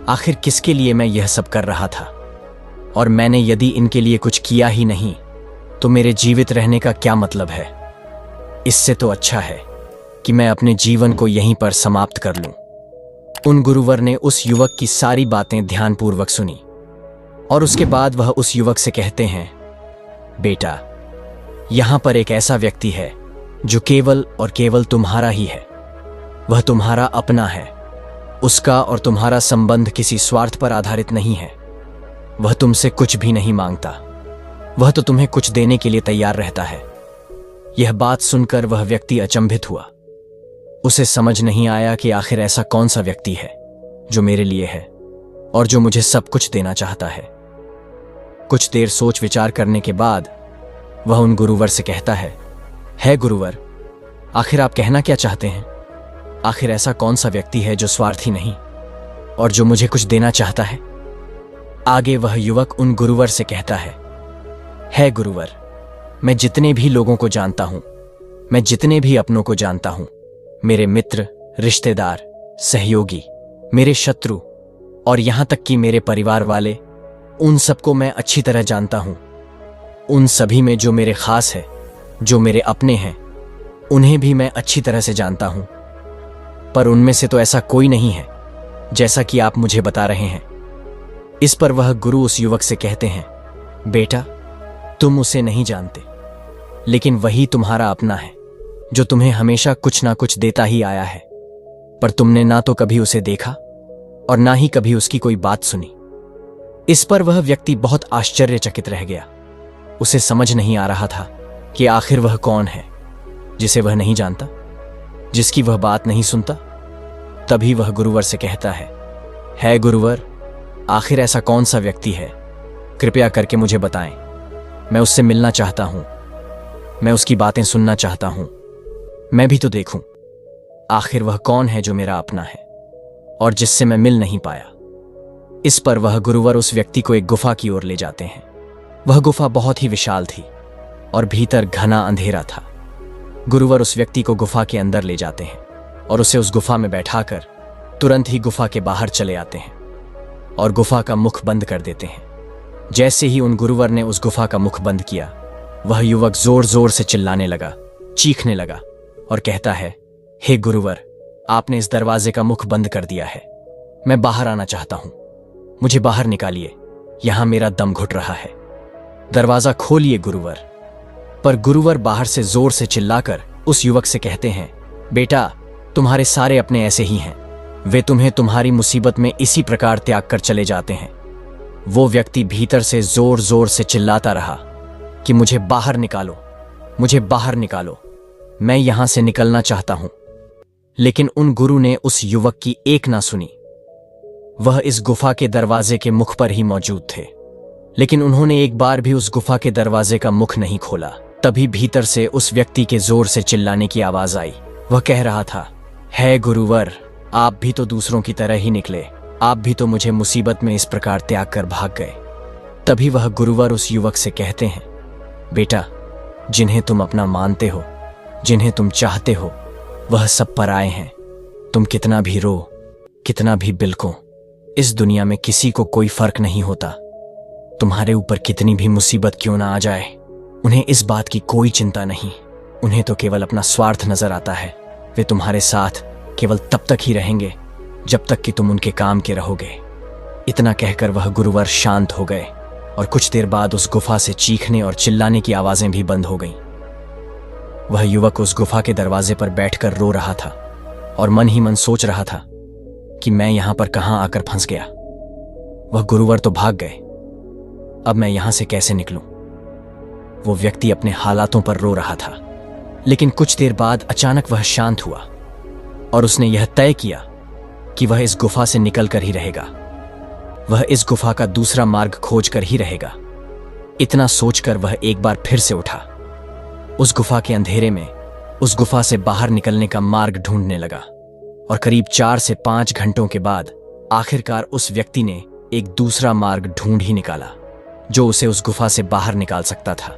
आखिर किसके लिए मैं यह सब कर रहा था, और मैंने यदि इनके लिए कुछ किया ही नहीं तो मेरे जीवित रहने का क्या मतलब है। इससे तो अच्छा है कि मैं अपने जीवन को यहीं पर समाप्त कर लूं। उन गुरुवर ने उस युवक की सारी बातें ध्यानपूर्वक सुनी और उसके बाद वह उस युवक से कहते हैं, बेटा, यहां पर एक ऐसा व्यक्ति है जो केवल और केवल तुम्हारा ही है। वह तुम्हारा अपना है। उसका और तुम्हारा संबंध किसी स्वार्थ पर आधारित नहीं है। वह तुमसे कुछ भी नहीं मांगता। वह तो तुम्हें कुछ देने के लिए तैयार रहता है। यह बात सुनकर वह व्यक्ति अचंभित हुआ। उसे समझ नहीं आया कि आखिर ऐसा कौन सा व्यक्ति है जो मेरे लिए है और जो मुझे सब कुछ देना चाहता है। कुछ देर सोच विचार करने के बाद वह उन गुरुवर से कहता है गुरुवर, आखिर आप कहना क्या चाहते हैं? आखिर ऐसा कौन सा व्यक्ति है जो स्वार्थी नहीं और जो मुझे कुछ देना चाहता है? आगे वह युवक उन गुरुवर से कहता है गुरुवर, मैं जितने भी लोगों को जानता हूं, मैं जितने भी अपनों को जानता हूं, मेरे मित्र, रिश्तेदार, सहयोगी, मेरे शत्रु और यहां तक कि मेरे परिवार वाले, उन सबको मैं अच्छी तरह जानता हूं। उन सभी में जो मेरे खास है, जो मेरे अपने हैं, उन्हें भी मैं अच्छी तरह से जानता हूं। पर उनमें से तो ऐसा कोई नहीं है जैसा कि आप मुझे बता रहे हैं। इस पर वह गुरु उस युवक से कहते हैं, बेटा, तुम उसे नहीं जानते, लेकिन वही तुम्हारा अपना है जो तुम्हें हमेशा कुछ ना कुछ देता ही आया है। पर तुमने ना तो कभी उसे देखा और ना ही कभी उसकी कोई बात सुनी। इस पर वह व्यक्ति बहुत आश्चर्यचकित रह गया। उसे समझ नहीं आ रहा था कि आखिर वह कौन है जिसे वह नहीं जानता, जिसकी वह बात नहीं सुनता। तभी वह गुरुवर से कहता है गुरुवर, आखिर ऐसा कौन सा व्यक्ति है? कृपया करके मुझे बताएं। मैं उससे मिलना चाहता हूं। मैं उसकी बातें सुनना चाहता हूं। मैं भी तो देखूं आखिर वह कौन है जो मेरा अपना है और जिससे मैं मिल नहीं पाया। इस पर वह गुरुवर उस व्यक्ति को एक गुफा की ओर ले जाते हैं। वह गुफा बहुत ही विशाल थी और भीतर घना अंधेरा था। गुरुवर उस व्यक्ति को गुफा के अंदर ले जाते हैं और उसे उस गुफा में बैठाकर तुरंत ही गुफा के बाहर चले आते हैं और गुफा का मुख बंद कर देते हैं। जैसे ही उन गुरुवर ने उस गुफा का मुख बंद किया, वह युवक जोर जोर से चिल्लाने लगा, चीखने लगा और कहता है, हे गुरुवर, आपने इस दरवाजे का मुख बंद कर दिया है। मैं बाहर आना चाहता हूं। मुझे बाहर निकालिए। यहां मेरा दम घुट रहा है। दरवाजा खोलिए गुरुवर। पर गुरुवर बाहर से जोर से चिल्लाकर उस युवक से कहते हैं, बेटा, तुम्हारे सारे अपने ऐसे ही हैं। वे तुम्हें तुम्हारी मुसीबत में इसी प्रकार त्याग कर चले जाते हैं। वो व्यक्ति भीतर से जोर जोर से चिल्लाता रहा कि मुझे बाहर निकालो, मुझे बाहर निकालो, मैं यहां से निकलना चाहता हूं। लेकिन उन गुरु ने उस युवक की एक ना सुनी। वह इस गुफा के दरवाजे के मुख पर ही मौजूद थे, लेकिन उन्होंने एक बार भी उस गुफा के दरवाजे का मुख नहीं खोला। तभी भीतर से उस व्यक्ति के जोर से चिल्लाने की आवाज आई। वह कह रहा था, है गुरुवर, आप भी तो दूसरों की तरह ही निकले। आप भी तो मुझे मुसीबत में इस प्रकार त्याग कर भाग गए। तभी वह गुरुवर उस युवक से कहते हैं, बेटा, जिन्हें तुम अपना मानते हो, जिन्हें तुम चाहते हो, वह सब पराए हैं। तुम कितना भी रो, कितना भी बिलको, इस दुनिया में किसी को कोई फर्क नहीं होता। तुम्हारे ऊपर कितनी भी मुसीबत क्यों ना आ जाए, उन्हें इस बात की कोई चिंता नहीं। उन्हें तो केवल अपना स्वार्थ नजर आता है। वे तुम्हारे साथ केवल तब तक ही रहेंगे जब तक कि तुम उनके काम के रहोगे। इतना कहकर वह गुरुवर शांत हो गए और कुछ देर बाद उस गुफा से चीखने और चिल्लाने की आवाजें भी बंद हो गईं। वह युवक उस गुफा के दरवाजे पर बैठकर रो रहा था और मन ही मन सोच रहा था कि मैं यहां पर कहां आकर फंस गया। वह गुरुवर तो भाग गए, अब मैं यहां से कैसे निकलूं? वो व्यक्ति अपने हालातों पर रो रहा था, लेकिन कुछ देर बाद अचानक वह शांत हुआ और उसने यह तय किया कि वह इस गुफा से निकल कर ही रहेगा। वह इस गुफा का दूसरा मार्ग खोज कर ही रहेगा। इतना सोचकर वह एक बार फिर से उठा। उस गुफा के अंधेरे में उस गुफा से बाहर निकलने का मार्ग ढूंढने लगा और करीब 4 से 5 घंटों के बाद आखिरकार उस व्यक्ति ने एक दूसरा मार्ग ढूंढ ही निकाला। जो उसे उस गुफा से बाहर निकाल सकता था।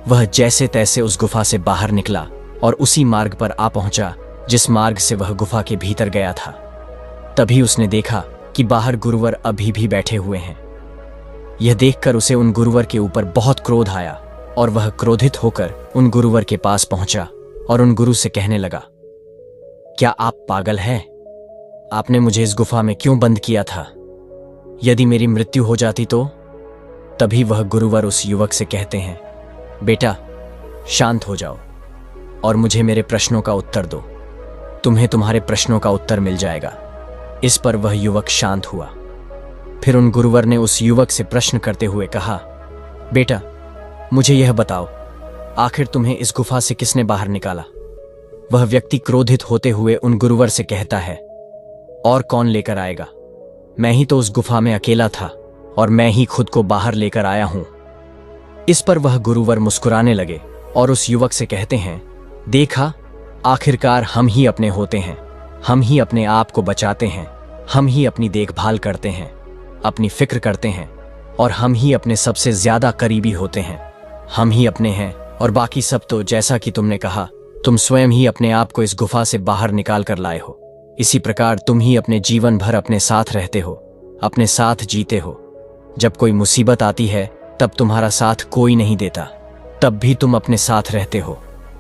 वह जैसे तैसे उस गुफा से बाहर निकला और उसी मार्ग पर आ पहुंचा जिस मार्ग से वह गुफा के भीतर गया था। तभी उसने देखा कि बाहर गुरुवर अभी भी बैठे हुए हैं। यह देखकर उसे उन गुरुवर के ऊपर बहुत क्रोध आया और वह क्रोधित होकर उन गुरुवर के पास पहुंचा और उन गुरु से कहने लगा, क्या आप पागल हैं? आपने मुझे इस गुफा में क्यों बंद किया था? यदि मेरी मृत्यु हो जाती तो? तभी वह गुरुवर उस युवक से कहते हैं, बेटा शांत हो जाओ और मुझे मेरे प्रश्नों का उत्तर दो। तुम्हें तुम्हारे प्रश्नों का उत्तर मिल जाएगा। इस पर वह युवक शांत हुआ। फिर उन गुरुवर ने उस युवक से प्रश्न करते हुए कहा, बेटा मुझे यह बताओ, आखिर तुम्हें इस गुफा से किसने बाहर निकाला? वह व्यक्ति क्रोधित होते हुए उन गुरुवर से कहता है, और कौन लेकर आएगा? मैं ही तो उस गुफा में अकेला था और मैं ही खुद को बाहर लेकर आया हूं। इस पर वह गुरुवर मुस्कुराने लगे और उस युवक से कहते हैं, देखा, आखिरकार हम ही अपने होते हैं, हम ही अपने आप को बचाते हैं, हम ही अपनी देखभाल करते हैं, अपनी फिक्र करते हैं और हम ही अपने सबसे ज्यादा करीबी होते हैं। हम ही अपने हैं और बाकी सब तो जैसा कि तुमने कहा, तुम स्वयं ही अपने आप को इस गुफा से बाहर निकाल कर लाए हो। इसी प्रकार तुम ही अपने जीवन भर अपने साथ रहते हो, अपने साथ जीते हो। जब कोई मुसीबत आती है तब तुम्हारा साथ कोई नहीं देता, तब भी तुम अपने साथ रहते हो।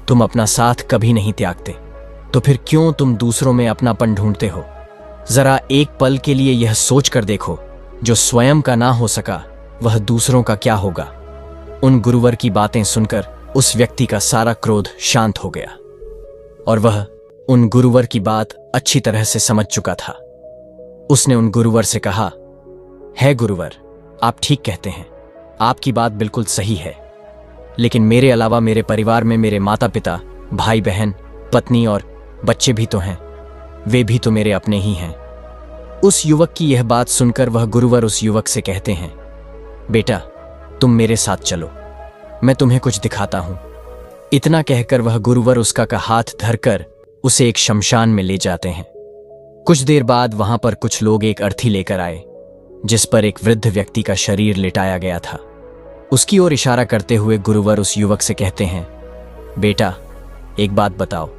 तुम अपना साथ कभी नहीं त्यागते, तो फिर क्यों तुम दूसरों में अपनापन ढूंढते हो? जरा एक पल के लिए यह सोच कर देखो, जो स्वयं का ना हो सका वह दूसरों का क्या होगा? उन गुरुवर की बातें सुनकर उस व्यक्ति का सारा क्रोध शांत हो गया और वह उन गुरुवर की बात अच्छी तरह से समझ चुका था। उसने उन गुरुवर से कहा, है गुरुवर, आप ठीक कहते हैं, आपकी बात बिल्कुल सही है, लेकिन मेरे अलावा मेरे परिवार में मेरे माता पिता, भाई बहन, पत्नी और बच्चे भी तो हैं, वे भी तो मेरे अपने ही हैं। उस युवक की यह बात सुनकर वह गुरुवर उस युवक से कहते हैं, बेटा तुम मेरे साथ चलो, मैं तुम्हें कुछ दिखाता हूं। इतना कहकर वह गुरुवर उसका का हाथ धरकर उसे एक शमशान में ले जाते हैं। कुछ देर बाद वहां पर कुछ लोग एक अर्थी लेकर आए जिस पर एक वृद्ध व्यक्ति का शरीर लिटाया गया था। उसकी ओर इशारा करते हुए गुरुवर उस युवक से कहते हैं, बेटा एक बात बताओ,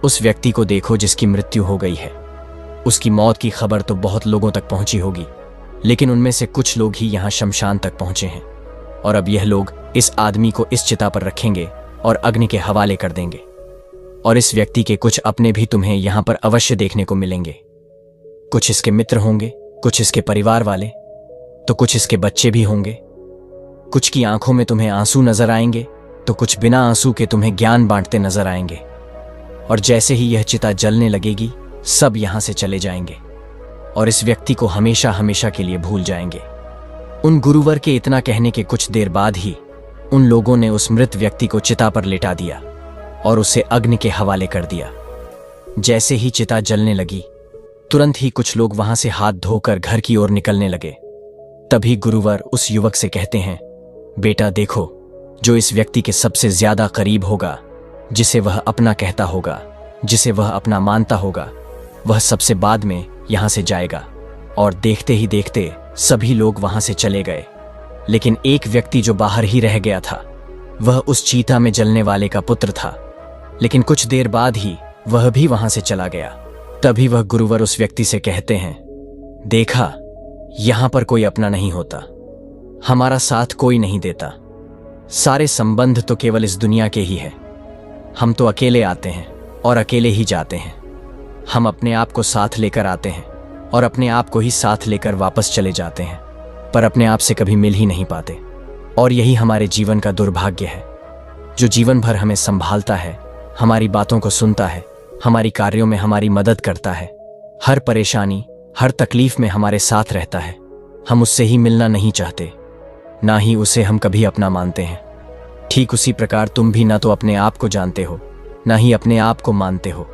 उस व्यक्ति को देखो जिसकी मृत्यु हो गई है। उसकी मौत की खबर तो बहुत लोगों तक पहुंची होगी, लेकिन उनमें से कुछ लोग ही यहां शमशान तक पहुंचे हैं और अब यह लोग इस आदमी को इस चिता पर रखेंगे और अग्नि के हवाले कर देंगे। और इस व्यक्ति के कुछ अपने भी तुम्हें यहां पर अवश्य देखने को मिलेंगे। कुछ इसके मित्र होंगे, कुछ इसके परिवार वाले, तो कुछ इसके बच्चे भी होंगे। कुछ की आंखों में तुम्हें आंसू नजर आएंगे, तो कुछ बिना आंसू के तुम्हें ज्ञान बांटते नजर आएंगे। और जैसे ही यह चिता जलने लगेगी, सब यहां से चले जाएंगे और इस व्यक्ति को हमेशा हमेशा के लिए भूल जाएंगे। उन गुरुवर के इतना कहने के कुछ देर बाद ही उन लोगों ने उस मृत व्यक्ति को चिता पर लिटा दिया और उसे अग्नि के हवाले कर दिया। जैसे ही चिता जलने लगी, तुरंत ही कुछ लोग वहां से हाथ धोकर घर की ओर निकलने लगे। तभी गुरुवर उस युवक से कहते हैं, बेटा देखो, जो इस व्यक्ति के सबसे ज्यादा करीब होगा, जिसे वह अपना कहता होगा, जिसे वह अपना मानता होगा, वह सबसे बाद में यहां से जाएगा। और देखते ही देखते सभी लोग वहां से चले गए, लेकिन एक व्यक्ति जो बाहर ही रह गया था, वह उस चीता में जलने वाले का पुत्र था। लेकिन कुछ देर बाद ही वह भी वहां से चला गया। तभी वह गुरुवर उस व्यक्ति से कहते हैं, देखा, यहां पर कोई अपना नहीं होता, हमारा साथ कोई नहीं देता, सारे संबंध तो केवल इस दुनिया के ही है। हम तो अकेले आते हैं और अकेले ही जाते हैं। हम अपने आप को साथ लेकर आते हैं और अपने आप को ही साथ लेकर वापस चले जाते हैं, पर अपने आप से कभी मिल ही नहीं पाते। और यही हमारे जीवन का दुर्भाग्य है। जो जीवन भर हमें संभालता है, हमारी बातों को सुनता है, हमारी कार्यों में हमारी मदद करता है, हर परेशानी, हर तकलीफ में हमारे साथ रहता है, हम उससे ही मिलना नहीं चाहते, ना ही उसे हम कभी अपना मानते हैं। ठीक उसी प्रकार तुम भी ना तो अपने आप को जानते हो, ना ही अपने आप को मानते हो,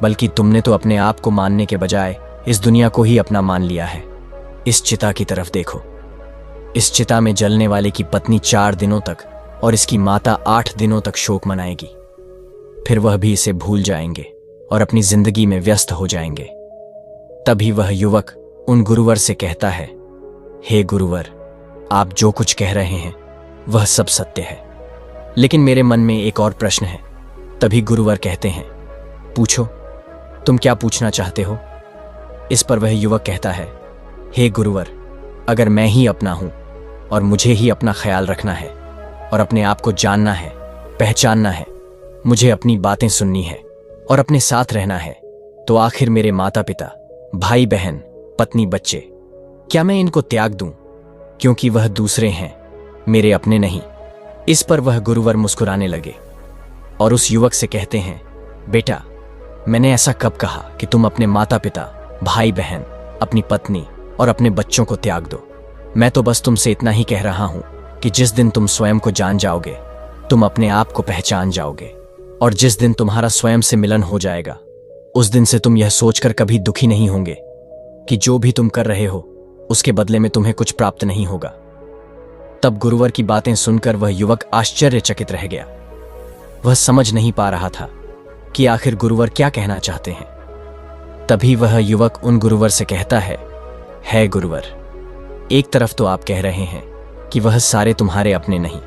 बल्कि तुमने तो अपने आप को मानने के बजाय इस दुनिया को ही अपना मान लिया है। इस चिता की तरफ देखो, इस चिता में जलने वाले की पत्नी 4 दिनों तक और इसकी माता 8 दिनों तक शोक मनाएगी। फिर वह भी इसे भूल जाएंगे और अपनी जिंदगी में व्यस्त हो जाएंगे। तभी वह युवक उन गुरुवर से कहता है, हे गुरुवर, आप जो कुछ कह रहे हैं वह सब सत्य है, लेकिन मेरे मन में एक और प्रश्न है। तभी गुरुवर कहते हैं, पूछो, तुम क्या पूछना चाहते हो? इस पर वह युवक कहता है, हे गुरुवर, अगर मैं ही अपना हूं और मुझे ही अपना ख्याल रखना है और अपने आप को जानना है, पहचानना है, मुझे अपनी बातें सुननी है और अपने साथ रहना है, तो आखिर मेरे माता पिता, भाई बहन, पत्नी, बच्चे, क्या मैं इनको त्याग दूं क्योंकि वह दूसरे हैं, मेरे अपने नहीं? इस पर वह गुरुवर मुस्कुराने लगे और उस युवक से कहते हैं, बेटा, मैंने ऐसा कब कहा कि तुम अपने माता पिता, भाई बहन, अपनी पत्नी और अपने बच्चों को त्याग दो? मैं तो बस तुमसे इतना ही कह रहा हूं कि जिस दिन तुम स्वयं को जान जाओगे, तुम अपने आप को पहचान जाओगे, और जिस दिन तुम्हारा स्वयं से मिलन हो जाएगा, उस दिन से तुम यह सोचकर कभी दुखी नहीं होंगे कि जो भी तुम कर रहे हो उसके बदले में तुम्हें कुछ प्राप्त नहीं होगा। तब गुरुवर की बातें सुनकर वह युवक आश्चर्यचकित रह गया। वह समझ नहीं पा रहा था कि आखिर गुरुवर क्या कहना चाहते हैं। तभी वह युवक उन गुरुवर से कहता है गुरुवर, एक तरफ तो आप कह रहे हैं कि वह सारे तुम्हारे अपने नहीं,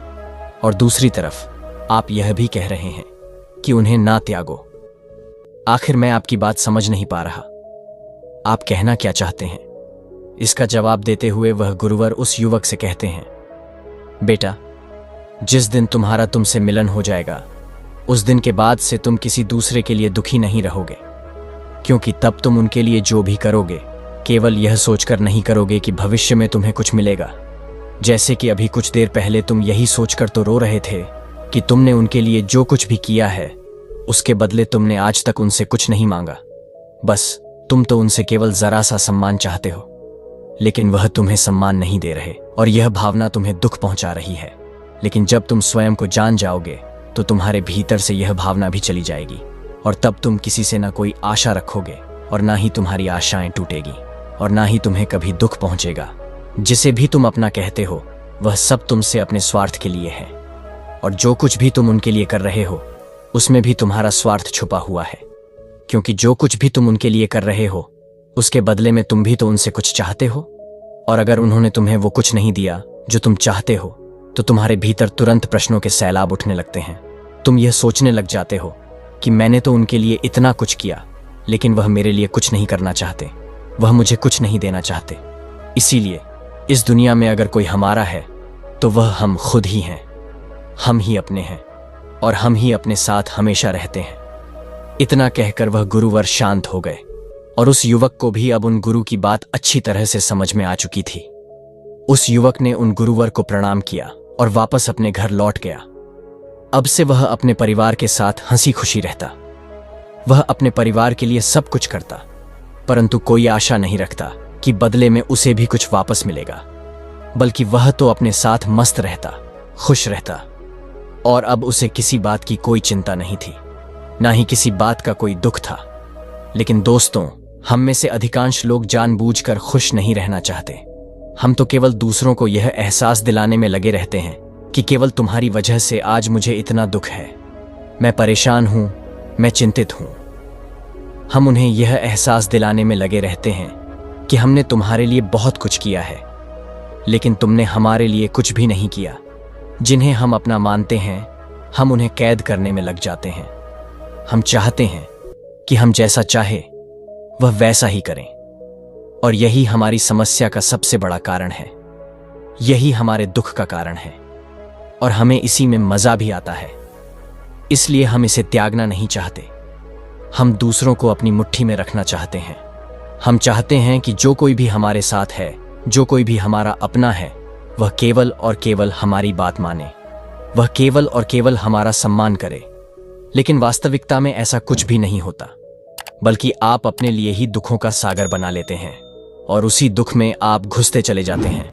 और दूसरी तरफ आप यह भी कह रहे हैं कि उन्हें ना त्यागो। आखिर मैं आपकी बात समझ नहीं पा रहा, आप कहना क्या चाहते हैं? इसका जवाब देते हुए वह गुरुवर उस युवक से कहते हैं, बेटा, जिस दिन तुम्हारा तुमसे मिलन हो जाएगा, उस दिन के बाद से तुम किसी दूसरे के लिए दुखी नहीं रहोगे, क्योंकि तब तुम उनके लिए जो भी करोगे केवल यह सोचकर नहीं करोगे कि भविष्य में तुम्हें कुछ मिलेगा। जैसे कि अभी कुछ देर पहले तुम यही सोचकर तो रो रहे थे कि तुमने उनके लिए जो कुछ भी किया है उसके बदले तुमने आज तक उनसे कुछ नहीं मांगा। बस तुम तो उनसे केवल जरा सा सम्मान चाहते हो, लेकिन वह तुम्हें सम्मान नहीं दे रहे और यह भावना तुम्हें दुख पहुंचा रही है। लेकिन जब तुम स्वयं को जान जाओगे तो तुम्हारे भीतर से यह भावना भी चली जाएगी, और तब तुम किसी से ना कोई आशा रखोगे और ना ही तुम्हारी आशाएं टूटेगी और ना ही तुम्हें कभी दुख पहुंचेगा। जिसे भी तुम अपना कहते हो वह सब तुमसे अपने स्वार्थ के लिए है, और जो कुछ भी तुम उनके लिए कर रहे हो उसमें भी तुम्हारा स्वार्थ छुपा हुआ है, क्योंकि जो कुछ भी तुम उनके लिए कर रहे हो उसके बदले में तुम भी तो उनसे कुछ चाहते हो, और अगर उन्होंने तुम्हें वो कुछ नहीं दिया जो तुम चाहते हो तो तुम्हारे भीतर तुरंत प्रश्नों के सैलाब उठने लगते हैं। तुम यह सोचने लग जाते हो कि मैंने तो उनके लिए इतना कुछ किया, लेकिन वह मेरे लिए कुछ नहीं करना चाहते, वह मुझे कुछ नहीं देना चाहते। इसीलिए इस दुनिया में अगर कोई हमारा है तो वह हम खुद ही हैं। हम ही अपने हैं और हम ही अपने साथ हमेशा रहते हैं। इतना कहकर वह गुरुवर शांत हो गए, और उस युवक को भी अब उन गुरु की बात अच्छी तरह से समझ में आ चुकी थी। उस युवक ने उन गुरुवर को प्रणाम किया और वापस अपने घर लौट गया। अब से वह अपने परिवार के साथ हंसी खुशी रहता। वह अपने परिवार के लिए सब कुछ करता, परंतु कोई आशा नहीं रखता कि बदले में उसे भी कुछ वापस मिलेगा, बल्कि वह तो अपने साथ मस्त रहता, खुश रहता, और अब उसे किसी बात की कोई चिंता नहीं थी, ना ही किसी बात का कोई दुख था। लेकिन दोस्तों, हम में से अधिकांश लोग जानबूझकर खुश नहीं रहना चाहते। हम तो केवल दूसरों को यह एहसास दिलाने में लगे रहते हैं कि केवल तुम्हारी वजह से आज मुझे इतना दुख है, मैं परेशान हूं, मैं चिंतित हूं। हम उन्हें यह एहसास दिलाने में लगे रहते हैं कि हमने तुम्हारे लिए बहुत कुछ किया है, लेकिन तुमने हमारे लिए कुछ भी नहीं किया। जिन्हें हम अपना मानते हैं, हम उन्हें कैद करने में लग जाते हैं। हम चाहते हैं कि हम जैसा चाहे वह वैसा ही करें, और यही हमारी समस्या का सबसे बड़ा कारण है। यही हमारे दुख का कारण है, और हमें इसी में मजा भी आता है। इसलिए हम इसे त्यागना नहीं चाहते। हम दूसरों को अपनी मुट्ठी में रखना चाहते हैं। हम चाहते हैं कि जो कोई भी हमारे साथ है, जो कोई भी हमारा अपना है, वह केवल और केवल हमारी बात माने, वह केवल और केवल हमारा सम्मान करे। लेकिन वास्तविकता में ऐसा कुछ भी नहीं होता, बल्कि आप अपने लिए ही दुखों का सागर बना लेते हैं और उसी दुख में आप घुसते चले जाते हैं।